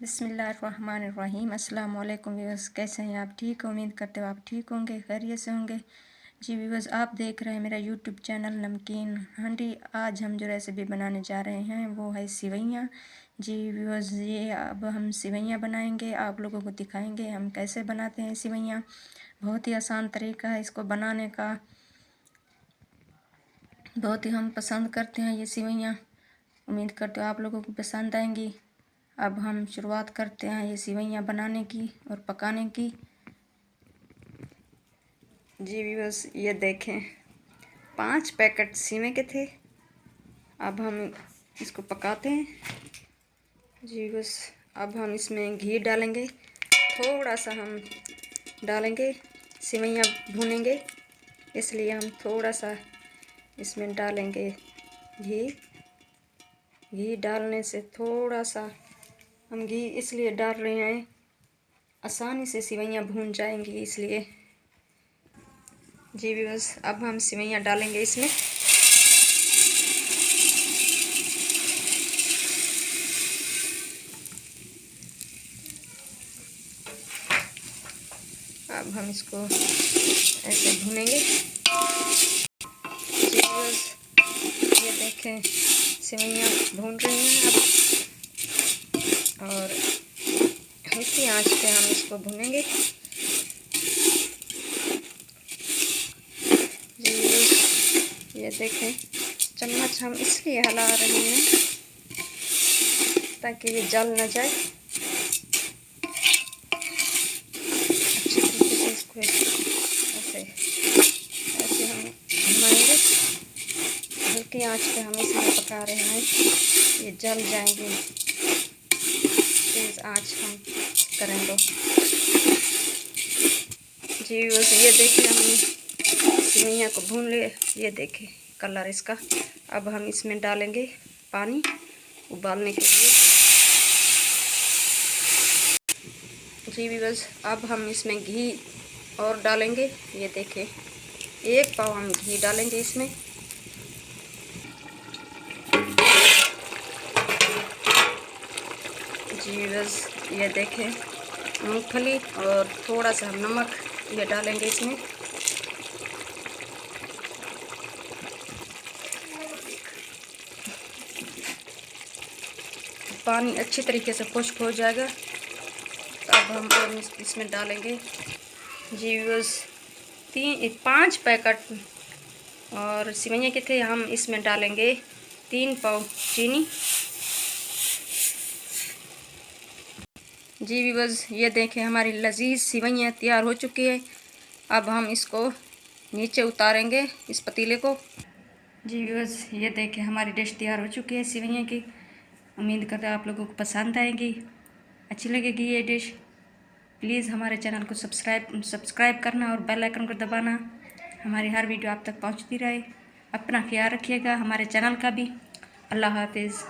बिस्मिल्लाहिर्रहमानिर्रहीम। अस्सलाम वालेकुम व्यूअर्स, कैसे हैं आप? ठीक हो? उम्मीद करते हो आप ठीक होंगे, खैरियत से होंगे। जी व्यूअर्स, आप देख रहे हैं मेरा यूट्यूब चैनल नमकीन हांडी। आज हम जो रेसिपी बनाने जा रहे हैं वो है सिवैयाँ। जी व्यूअर्स, ये अब हम सिवैयाँ बनाएंगे, आप लोगों को दिखाएंगे हम कैसे बनाते हैं सिवैयाँ। बहुत ही आसान तरीका है इसको बनाने का, बहुत ही हम पसंद करते हैं ये सिवैयाँ। उम्मीद करते हो आप लोगों को पसंद आएंगी। अब हम शुरुआत करते हैं ये सिवैयाँ बनाने की और पकाने की। जी व्यूअर्स, ये देखें 5 पैकेट सिवे के थे। अब हम इसको पकाते हैं। जी व्यूअर्स, अब हम इसमें घी डालेंगे, थोड़ा सा हम डालेंगे। सिवैयाँ भूनेंगे इसलिए हम थोड़ा सा इसमें डालेंगे घी। घी डालने से थोड़ा सा हम घी इसलिए डाल रहे हैं, आसानी से सिवैयाँ भून जाएंगी इसलिए। जी व्यूअर्स, अब हम सिवैयाँ डालेंगे इसमें। अब हम इसको ऐसे भूनेंगे। जी व्यूअर्स, ये देखें सिवैयाँ भून रही हैं अब, और हल्की आंच पे हम इसको भूनेंगे। जी व्यूअर्स, ये देखें चम्मच हम इसलिए हिला रहे हैं ताकि ये जल न जाए। अच्छी तरीके से इसको ऐसे ऐसे हम घुमाएंगे। हल्की आंच पे हम इसमें पका रहे हैं, ये जल जाएंगे। तेज़ आंच हम करें तो। जी बस, ये देखिए हमने सिवैयाँ को भून लिया। ये देखिए कलर इसका। अब हम इसमें डालेंगे पानी उबालने के लिए। जी भी बस, अब हम इसमें घी और डालेंगे। ये देखिए 1 पाव हम घी डालेंगे इसमें। जी बस, ये देखें मूंगफली और थोड़ा सा नमक ये डालेंगे इसमें। पानी अच्छी तरीके से खुश्क हो जाएगा तो अब हम और इसमें डालेंगे। जी बस, 5 पैकेट और सिवैयाँ के थे, हम इसमें डालेंगे 3 पाव चीनी। जी व्यूअर्स, ये देखें हमारी लजीज सिवैयाँ तैयार हो चुकी है। अब हम इसको नीचे उतारेंगे इस पतीले को। जी व्यूअर्स, ये देखें हमारी डिश तैयार हो चुकी है सिवैयाँ की। उम्मीद करते हैं आप लोगों को पसंद आएगी, अच्छी लगेगी ये डिश। प्लीज़ हमारे चैनल को सब्सक्राइब करना और बेल आइकन को दबाना, हमारी हर वीडियो आप तक पहुँचती रहे। अपना ख्याल रखिएगा, हमारे चैनल का भी। अल्लाह हाफिज़।